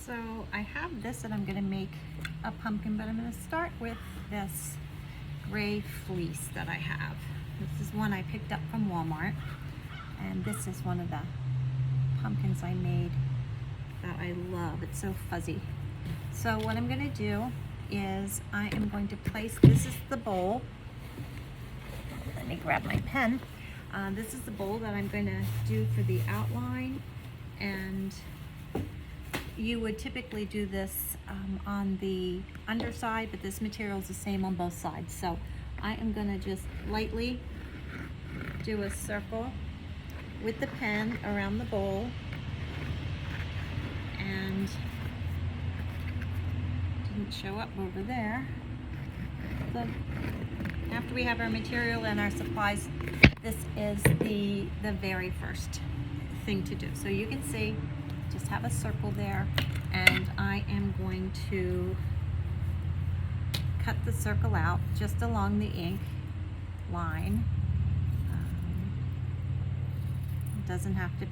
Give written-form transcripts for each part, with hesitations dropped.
So I have this that I'm going to make a pumpkin, but I'm going to start with this gray fleece that I have. This is one I picked up from Walmart, and this is one of the pumpkins I made that I love. It's so fuzzy. So what I'm going to do is I am going to place, this is the bowl. Let me grab my pen. This is the bowl that I'm going to do for the outline, and you would typically do this on the underside, but this material is the same on both sides. So I am going to just lightly do a circle with the pen around the bowl, and didn't show up over there. So after we have our material and our supplies, this is the very first thing to do. So you can see, just have a circle there, and I am going to cut the circle out just along the ink line. It doesn't have to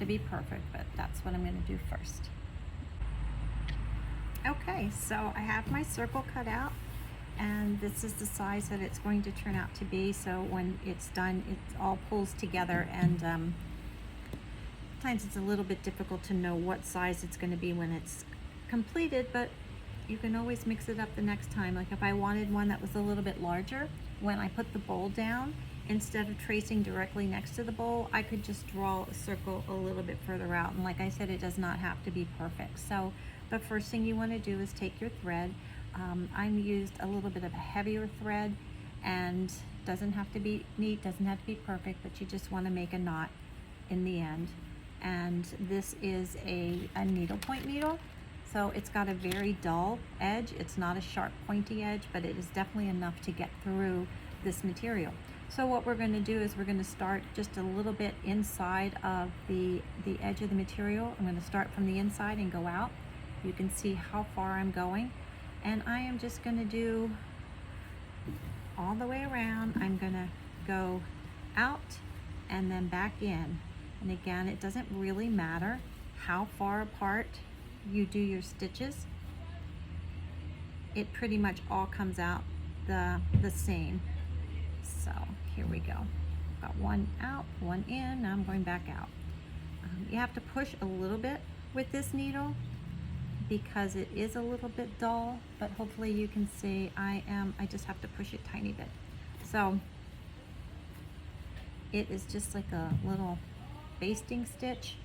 be perfect, but that's what I'm going to do first. Okay, so I have my circle cut out, and this is the size that it's going to turn out to be. So when it's done, it all pulls together, and sometimes it's a little bit difficult to know what size it's going to be when it's completed, but you can always mix it up the next time. Like if I wanted one that was a little bit larger, when I put the bowl down, instead of tracing directly next to the bowl, I could just draw a circle a little bit further out. And like I said, it does not have to be perfect. So the first thing you want to do is take your thread. I used a little bit of a heavier thread, and doesn't have to be neat, doesn't have to be perfect, but you just want to make a knot in the end. And this is a needlepoint needle, so it's got a very dull edge. It's not a sharp pointy edge, but it is definitely enough to get through this material. So what we're going to do is we're going to start just a little bit inside of the edge of the material. I'm going to start from the inside and go out. You can see how far I'm going, and I am just going to do all the way around. I'm going to go out and then back in. And again, it doesn't really matter how far apart you do your stitches. It pretty much all comes out the same. So here we go. Got one out, one in. Now I'm going back out. You have to push a little bit with this needle because it is a little bit dull, but hopefully you can see I just have to push it a tiny bit. So it is just like a little basting stitch,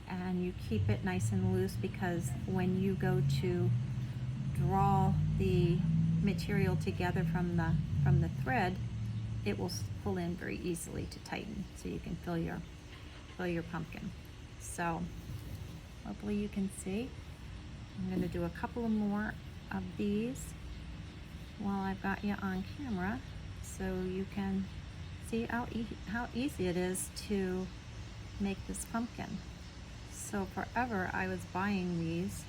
and you keep it nice and loose because when you go to draw the material together from the thread, it will pull in very easily to tighten, so you can fill your pumpkin. So hopefully you can see. I'm going to do a couple of more of these while I've got you on camera, so you can see how easy it is to make this pumpkin. So forever I was buying these,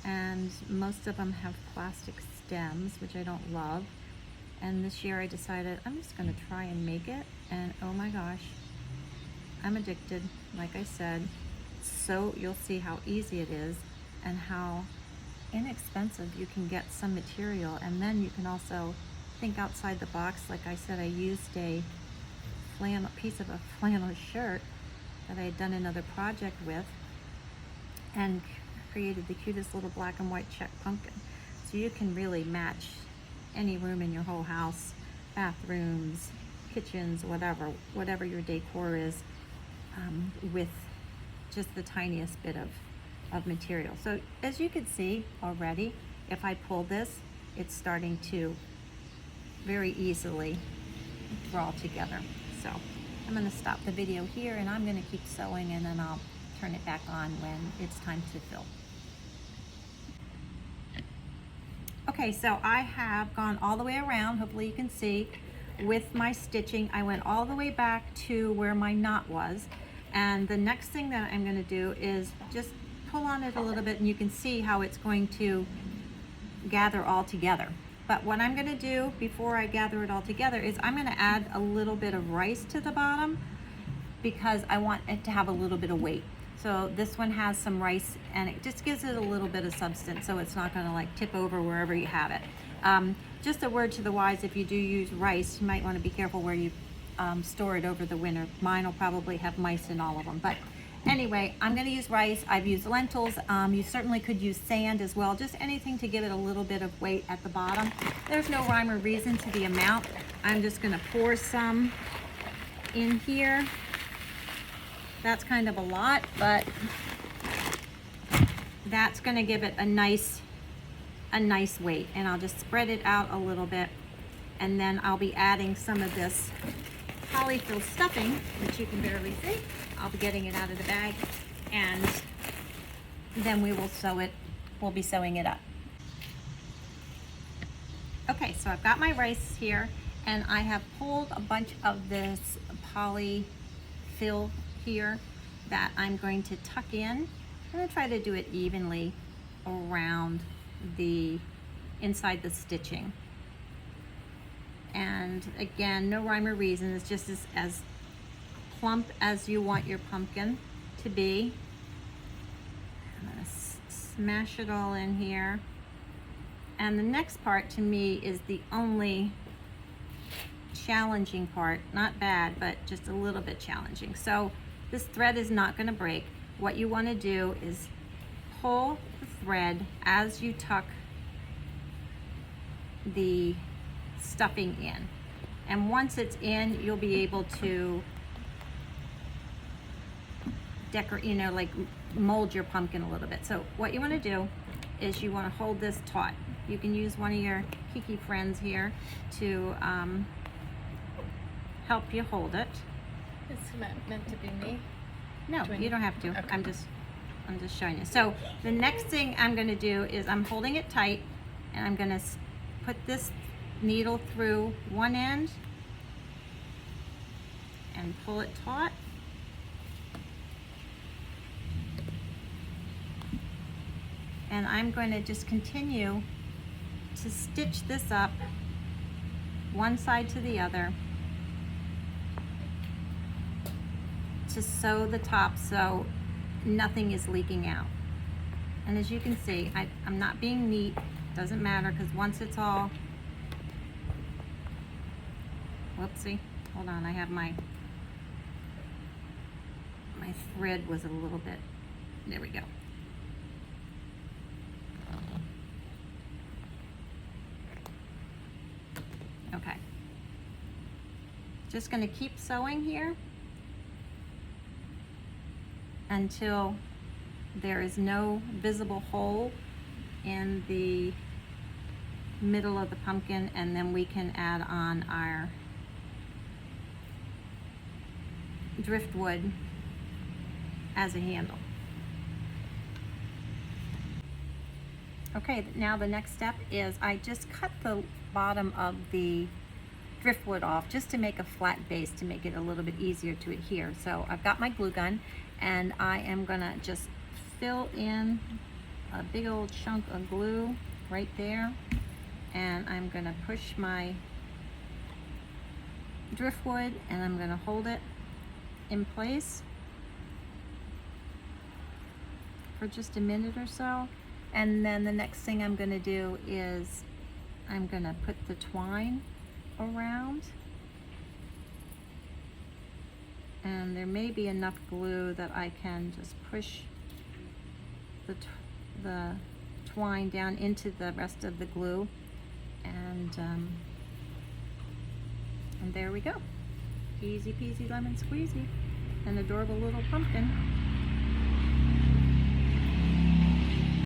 and most of them have plastic stems, which I don't love. And this year I decided I'm just going to try and make it, and oh my gosh, I'm addicted. Like I said, so you'll see how easy it is and how inexpensive you can get some material. And then you can also think outside the box. Like I said, I used a piece of a flannel shirt that I had done another project with, and created the cutest little black and white check pumpkin. So you can really match any room in your whole house, bathrooms, kitchens, whatever your decor is, with just the tiniest bit of material. So as you can see already, if I pull this, it's starting to very easily draw together. So I'm going to stop the video here, and I'm going to keep sewing, and then I'll turn it back on when it's time to fill. Okay, so I have gone all the way around, hopefully you can see, with my stitching. I went all the way back to where my knot was, and the next thing that I'm going to do is just pull on it a little bit, and you can see how it's going to gather all together. But what I'm going to do before I gather it all together is I'm going to add a little bit of rice to the bottom, because I want it to have a little bit of weight. So this one has some rice, and it just gives it a little bit of substance, so it's not gonna like tip over wherever you have it. Just a word to the wise, if you do use rice, you might wanna be careful where you store it over the winter. Mine will probably have mice in all of them, but anyway, I'm gonna use rice. I've used lentils. You certainly could use sand as well, just anything to give it a little bit of weight at the bottom. There's no rhyme or reason to the amount. I'm just gonna pour some in here. That's kind of a lot, but that's gonna give it a nice weight. And I'll just spread it out a little bit, and then I'll be adding some of this polyfill stuffing, which you can barely see. I'll be getting it out of the bag, and then we will sew it. We'll be sewing it up. Okay, so I've got my rice here, and I have pulled a bunch of this polyfill here that I'm going to tuck in. I'm gonna try to do it evenly around the inside the stitching. And again, no rhyme or reason. It's just as plump as you want your pumpkin to be. I'm gonna smash it all in here. And the next part to me is the only challenging part. Not bad, but just a little bit challenging. So this thread is not gonna break. What you wanna do is pull the thread as you tuck the stuffing in. And once it's in, you'll be able to decorate, you know, like mold your pumpkin a little bit. So what you want to do is you want to hold this taut. You can use one of your Kiki friends here to help you hold it. It's meant to be me? No, you don't have to. Okay. I'm just showing you. So the next thing I'm going to do is I'm holding it tight, and I'm going to put this needle through one end and pull it taut. And I'm going to just continue to stitch this up one side to the other to sew the top so nothing is leaking out. And as you can see, I'm not being neat, doesn't matter, because once it's all, whoopsie, hold on, I have my thread was a little bit, there we go. Okay, just going to keep sewing here until there is no visible hole in the middle of the pumpkin, and then we can add on our driftwood as a handle. Okay, now the next step is I just cut the bottom of the driftwood off just to make a flat base, to make it a little bit easier to adhere. So I've got my glue gun, and I am gonna just fill in a big old chunk of glue right there, and I'm gonna push my driftwood, and I'm gonna hold it in place for just a minute or so. And then the next thing I'm gonna do is I'm gonna put the twine around, and there may be enough glue that I can just push the twine down into the rest of the glue, and there we go. Easy peasy lemon squeezy, an adorable little pumpkin.